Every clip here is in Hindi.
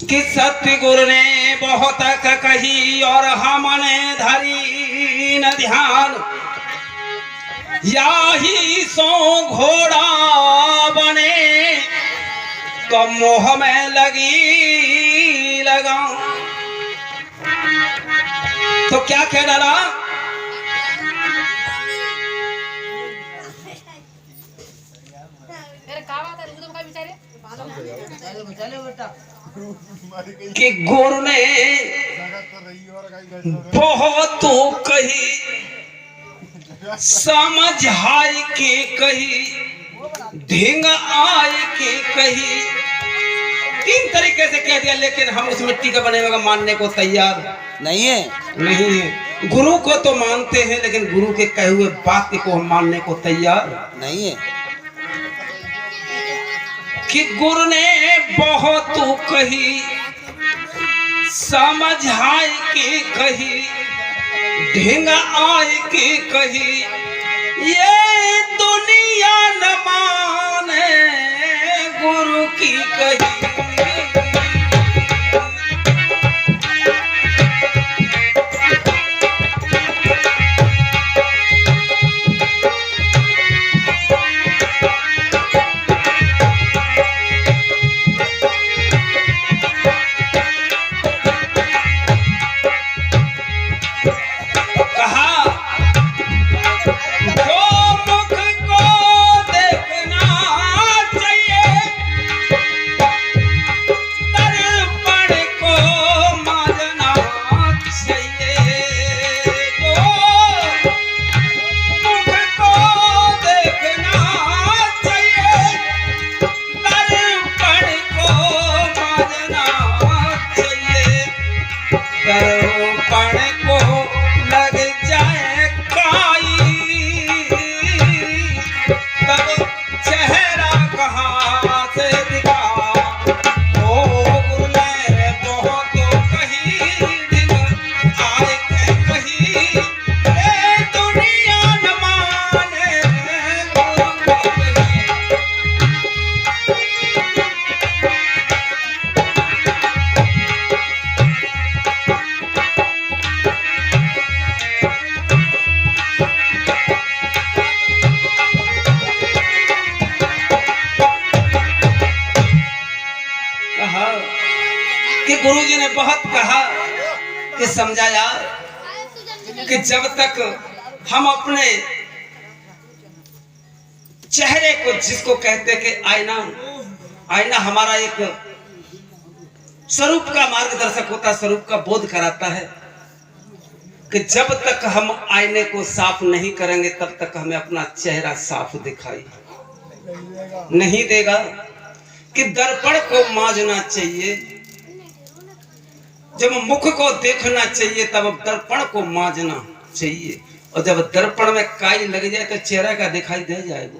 कि सतगुरु ने बहुत कही और हमने धरी न ध्यान, याही सो घोड़ा बने तो मोह में लगी लगाऊं। तो क्या कह डाला कि गुरु ने बहुत कही, समझाई के कही, ढींग आए के कही, तीन तरीके से कह दिया, लेकिन हम उस मिट्टी का बने हुए मानने को तैयार नहीं है। नहीं है। गुरु को तो मानते हैं, लेकिन गुरु के कहे हुए बात को हम मानने को तैयार नहीं है। कि गुरु ने बहुत कही, समझाए के कही, ढींग आए के कही, ये दुनिया न माने गुरु की कही। कि गुरुजी ने बहुत कहा कि समझाया कि जब तक हम अपने चेहरे को, जिसको कहते कि आईना, आईना हमारा एक स्वरूप का मार्गदर्शक होता है, स्वरूप का बोध कराता है, कि जब तक हम आईने को साफ नहीं करेंगे तब तक हमें अपना चेहरा साफ दिखाई नहीं देगा। कि दर्पण को मांझना चाहिए, जब मुख को देखना चाहिए तब दर्पण को मांझना चाहिए, और जब दर्पण में काई लग जाए तो चेहरा का दिखाई दे जाएगा।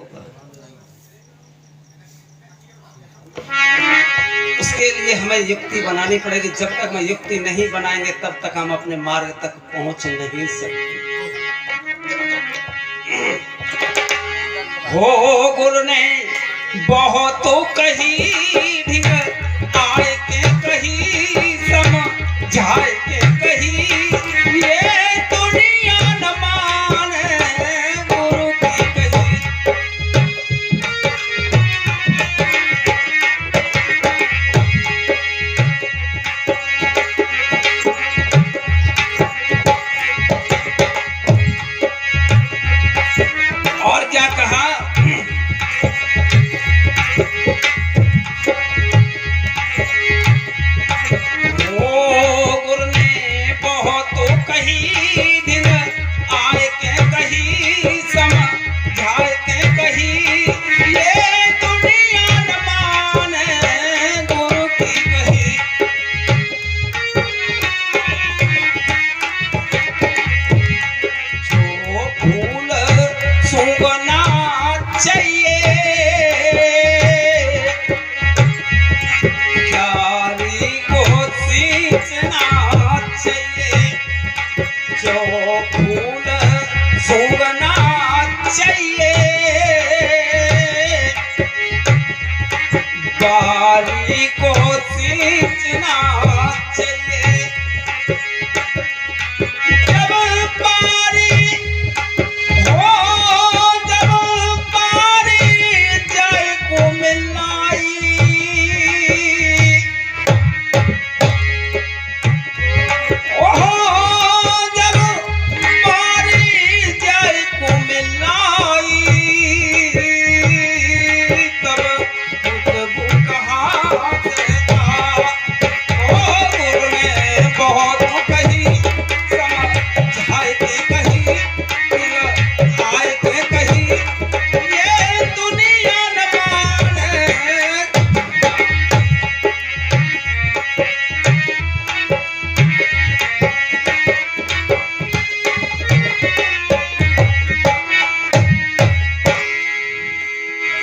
उसके लिए हमें युक्ति बनानी पड़ेगी। जब तक हम युक्ति नहीं बनाएंगे तब तक हम अपने मार्ग तक पहुंच नहीं सकते। हो गुरु ने बहुत कही, ढींग आए के कही, समझाए के कही, ये दुनिया न माने गुरु की कही। और क्या कहा, चाहिए बारी पारी को सींचना चाहिए। जब पारी हो, जब पारी जय को मिलाई, जब पारी जय को मिलाई, तब खुशबू कहाँ से था। गुरु ने बहुत कही, समझाए के कही, फिर आए के कही, ये दुनिया न माने।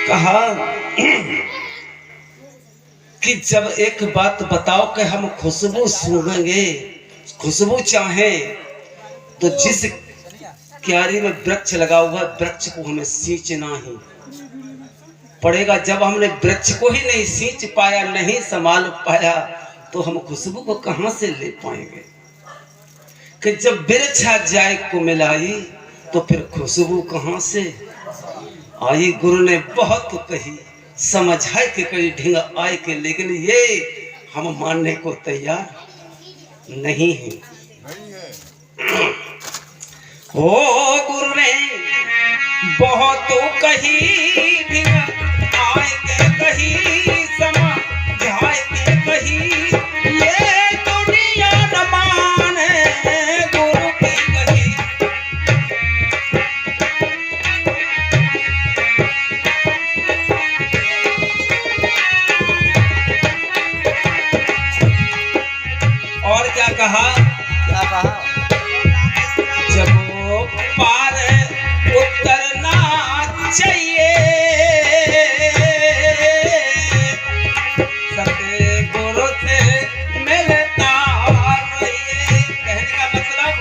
कहा कि जब एक बात बताओ कि हम खुशबू सूंघेंगे, खुशबू चाहें, तो जिस क्यारी में वृक्ष लगा हुआ वृक्ष को हमें सींचना ही पड़ेगा। जब हमने वृक्ष को ही नहीं सींच पाया, नहीं संभाल पाया, तो हम खुशबू को कहां से ले पाएंगे। कि जब बिरछा जाए को मिलाई, तो फिर खुशबू कहां से आई। गुरु ने बहुत कही, समझाए के कई ढिंग आए के, लेकिन ये हम मानने को तैयार नहीं है। ओ गुरु ने बहुत कही, ढिंग आए के कही, समझाए के कही, ये दुनिया न माने गुरु की कही। और क्या कहा, क्या कहा? जब वो पार उतरना चाहिए, सतगुरु से मिलता रहिए। कहने का मतलब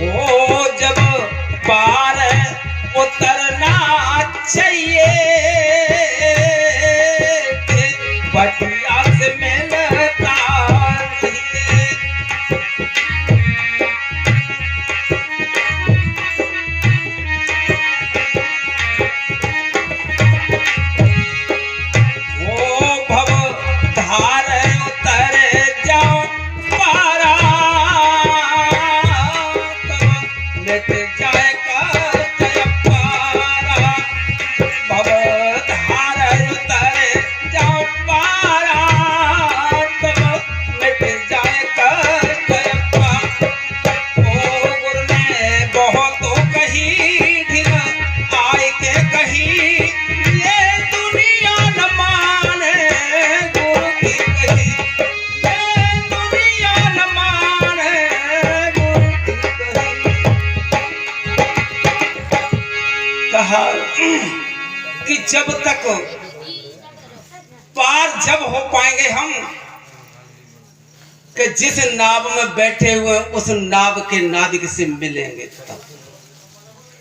वो जब पार उतरना चाहिए, बटिया से मिलता रहिए। वो भव धार उतर जाओ पारा, तब मिट जाए जय पारा। भव धार उतर जाओ पारा, तब मिट जाए जय पारा। ओ गुरु ने बहुत कही, ढिंग आए के कही, ये दुनिया न माने गुरु की कही, ये दुनिया न माने गुरु की कही। कहा कि जब तक पार जब हो पाएंगे हम, कि जिस नाव में बैठे हुए उस नाव के नाविक से मिलेंगे तब।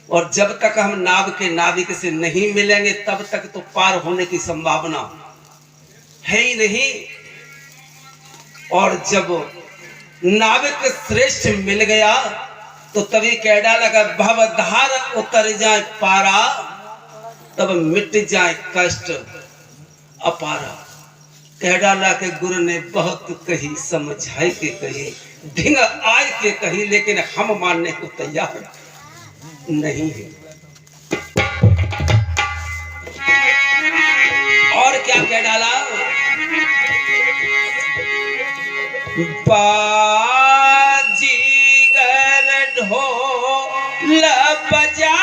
और जब तक हम नाव के नाविक से नहीं मिलेंगे, तब तक तो पार होने की संभावना है ही नहीं। और जब नाविक श्रेष्ठ मिल गया, तो तभी कह डाला कि भवधार उतर जाए पारा, तब मिट जाए कष्ट अपारा। कह डाला कि गुरु ने बहुत कही, समझाए के कही, ढिंग आए के कही, लेकिन हम मानने को तैयार नहीं है। और क्या कह डाला, बाजीगर ढोल बजा